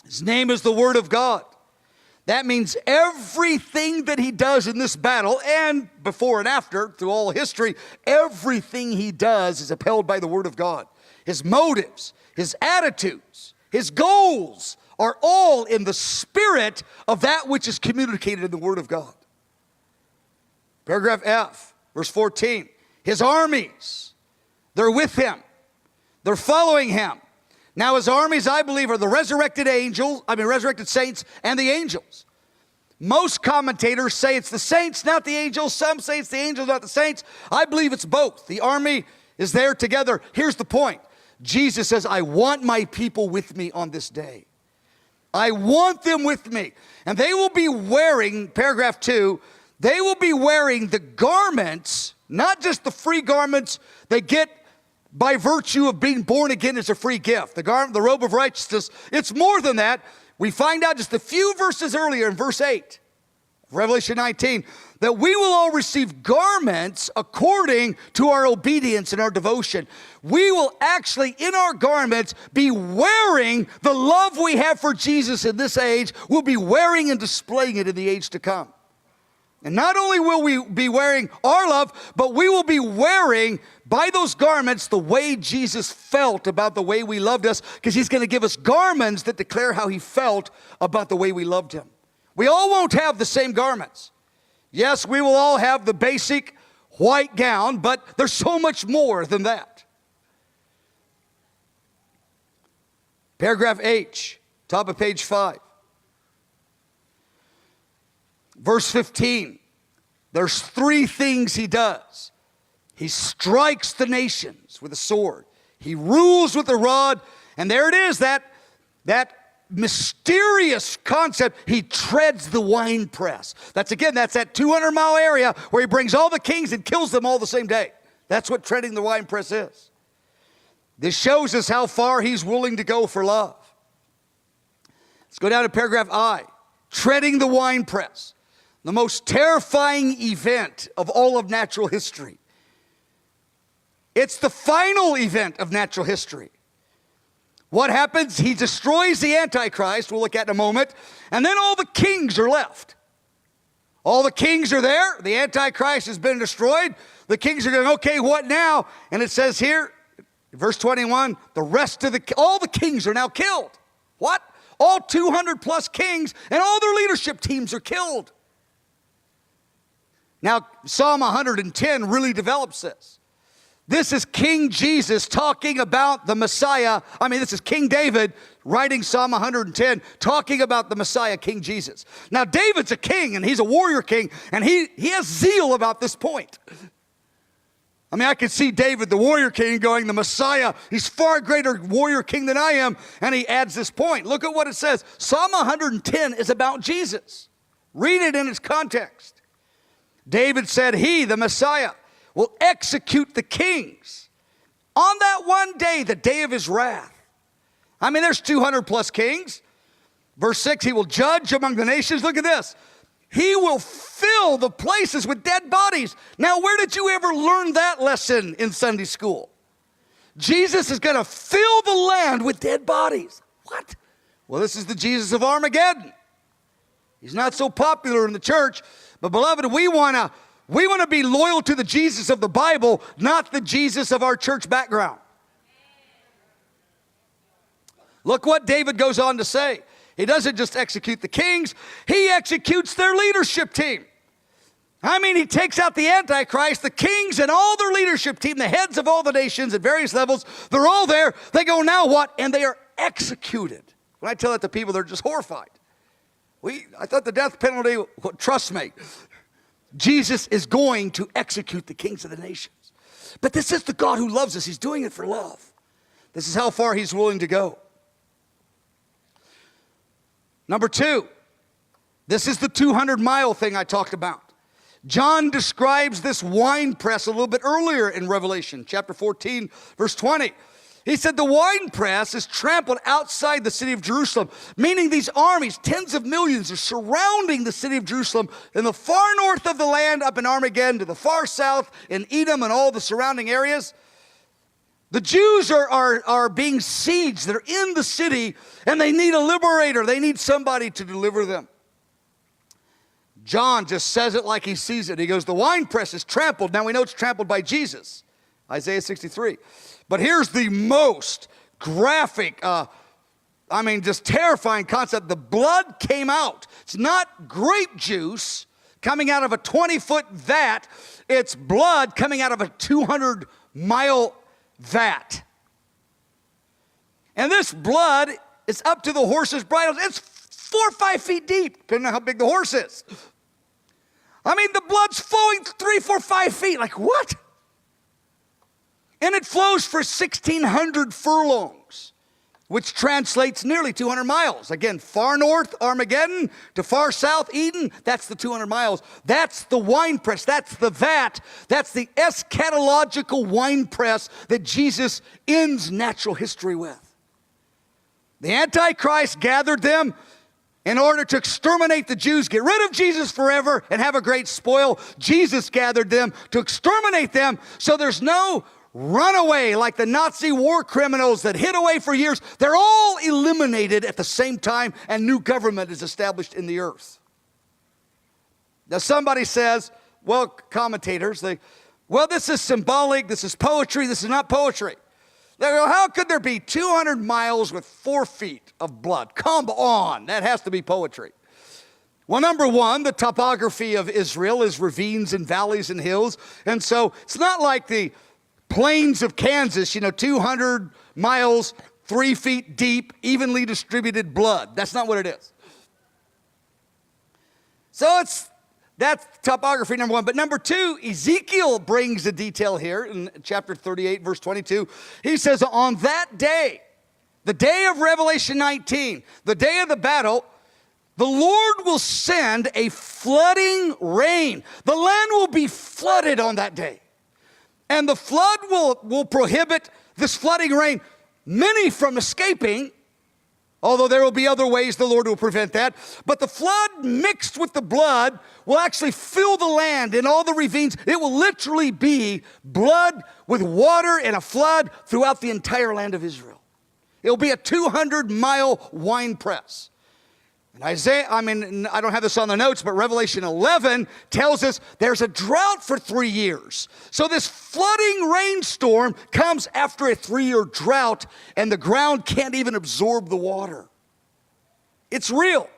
His name is the Word of God. That means everything that he does in this battle and before and after, through all history, everything he does is upheld by the Word of God. His motives, his attitudes, his goals are all in the spirit of that which is communicated in the Word of God. Paragraph F, verse 14. His armies, they're with him. They're following him. Now his armies, I believe, are the resurrected saints and the angels. Most commentators say it's the saints, not the angels. Some say it's the angels, not the saints. I believe it's both. The army is there together. Here's the point. Jesus says, I want my people with me on this day. I want them with me. And they will be wearing, paragraph 2, they will be wearing the garments, not just the free garments they get by virtue of being born again as a free gift. The garment, the robe of righteousness, it's more than that. We find out just a few verses earlier in verse 8, Revelation 19, that we will all receive garments according to our obedience and our devotion. We will actually, in our garments, be wearing the love we have for Jesus in this age. We'll be wearing and displaying it in the age to come. And not only will we be wearing our love, but we will be wearing by those garments the way Jesus felt about the way we loved us, because he's going to give us garments that declare how he felt about the way we loved him. We all won't have the same garments. Yes, we will all have the basic white gown, but there's so much more than that. Paragraph H, top of page 5. Verse 15, there's 3 things he does. He strikes the nations with a sword. He rules with a rod. And there it is, that mysterious concept. He treads the winepress. That's that 200-mile area where he brings all the kings and kills them all the same day. That's what treading the winepress is. This shows us how far he's willing to go for love. Let's go down to paragraph I. Treading the winepress. The most terrifying event of all of natural history. It's the final event of natural history. What happens? He destroys the Antichrist, we'll look at in a moment, and then all the kings are left. All the kings are there. The Antichrist has been destroyed. The kings are going, okay, what now? And it says here, verse 21, all the kings are now killed. What? All 200 plus kings and all their leadership teams are killed. Now, Psalm 110 really develops this. This is King Jesus talking about the Messiah. This is King David writing Psalm 110, talking about the Messiah, King Jesus. Now, David's a king, and he's a warrior king, and he has zeal about this point. I can see David, the warrior king, going, the Messiah, he's far greater warrior king than I am, and he adds this point. Look at what it says. Psalm 110 is about Jesus. Read it in its context. David said, he, the Messiah, will execute the kings on that one day, the day of his wrath. There's 200 plus kings. Verse 6, he will judge among the nations. Look at this. He will fill the places with dead bodies. Now, where did you ever learn that lesson in Sunday school? Jesus is going to fill the land with dead bodies. What? Well, this is the Jesus of Armageddon. He's not so popular in the church. But beloved, we want to be loyal to the Jesus of the Bible, not the Jesus of our church background. Look what David goes on to say. He doesn't just execute the kings, he executes their leadership team. He takes out the Antichrist, the kings and all their leadership team, the heads of all the nations at various levels. They're all there. They go, now what? And they are executed. When I tell that to people, they're just horrified. I thought the death penalty, trust me, Jesus is going to execute the kings of the nations. But this is the God who loves us. He's doing it for love. This is how far he's willing to go. Number 2, this is the 200-mile thing I talked about. John describes this wine press a little bit earlier in Revelation, chapter 14, verse 20. He said the winepress is trampled outside the city of Jerusalem, meaning these armies, tens of millions, are surrounding the city of Jerusalem in the far north of the land, up in Armageddon, to the far south in Edom and all the surrounding areas. The Jews are being sieged. They're in the city, and they need a liberator. They need somebody to deliver them. John just says it like he sees it. He goes, the winepress is trampled. Now we know it's trampled by Jesus, Isaiah 63. But here's the most graphic, just terrifying concept. The blood came out. It's not grape juice coming out of a 20-foot vat. It's blood coming out of a 200-mile vat. And this blood is up to the horse's bridles. It's 4 or 5 feet deep, depending on how big the horse is. The blood's flowing 3, 4, 5 feet. Like, what? And it flows for 1,600 furlongs, which translates nearly 200 miles. Again, far north, Armageddon, to far south, Eden, that's the 200 miles. That's the wine press. That's the vat. That's the eschatological wine press that Jesus ends natural history with. The Antichrist gathered them in order to exterminate the Jews, get rid of Jesus forever, and have a great spoil. Jesus gathered them to exterminate them, so there's no runaway like the Nazi war criminals that hid away for years. They're all eliminated at the same time, and new government is established in the earth. Now somebody says, well, commentators, this is symbolic, this is poetry, this is not poetry. They go, how could there be 200 miles with 4 feet of blood? Come on, that has to be poetry. Well, number one, the topography of Israel is ravines and valleys and hills. And so it's not like the plains of Kansas, 200 miles, 3 feet deep, evenly distributed blood. That's not what it is. So that's topography, number one. But number two, Ezekiel brings a detail here in chapter 38, verse 22. He says, on that day, the day of Revelation 19, the day of the battle, the Lord will send a flooding rain. The land will be flooded on that day. And the flood will prohibit this flooding rain, many from escaping, although there will be other ways the Lord will prevent that. But the flood mixed with the blood will actually fill the land in all the ravines. It will literally be blood with water and a flood throughout the entire land of Israel. It will be a 200-mile wine press. And Isaiah, I don't have this on the notes, but Revelation 11 tells us there's a drought for 3 years. So this flooding rainstorm comes after a 3-year drought, and the ground can't even absorb the water. It's real.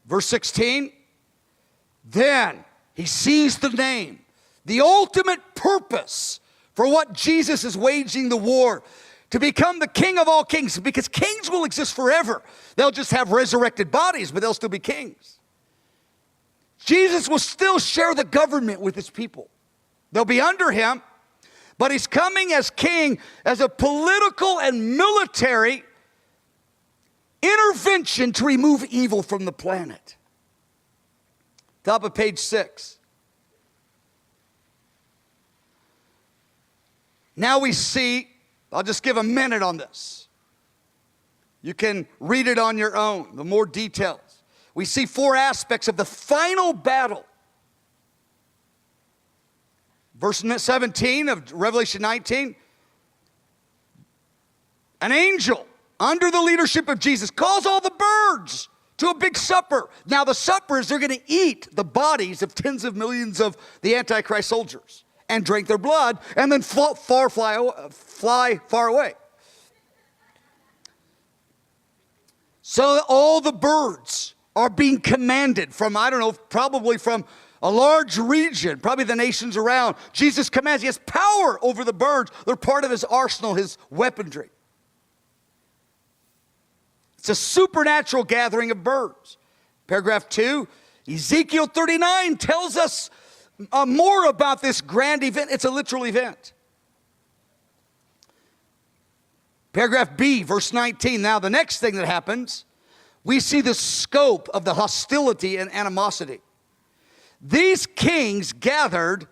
Verse 16, then he sees the name, the ultimate purpose for what Jesus is waging the war, to become the king of all kings, because kings will exist forever. They'll just have resurrected bodies, but they'll still be kings. Jesus will still share the government with his people. They'll be under him, but he's coming as king, as a political and military intervention to remove evil from the planet. Top of page 6. Now we see, I'll just give a minute on this. You can read it on your own, the more details. We see 4 aspects of the final battle. Verse 17 of Revelation 19. An angel, under the leadership of Jesus, calls all the birds to a big supper. Now the supper is they're going to eat the bodies of tens of millions of the Antichrist soldiers and drink their blood, and then fly far away. So all the birds are being commanded from, probably from a large region, probably the nations around. Jesus commands, he has power over the birds. They're part of his arsenal, his weaponry. It's a supernatural gathering of birds. Paragraph 2, Ezekiel 39 tells us more about this grand event. It's a literal event. Paragraph B, verse 19. Now the next thing that happens, we see the scope of the hostility and animosity. These kings gathered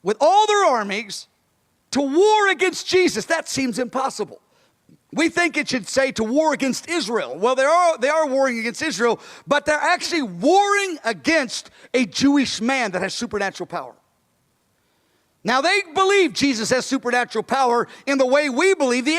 with all their armies to war against Jesus. That seems impossible. We think it should say to war against Israel. Well, they are warring against Israel, but they're actually warring against a Jewish man that has supernatural power. Now they believe Jesus has supernatural power in the way we believe the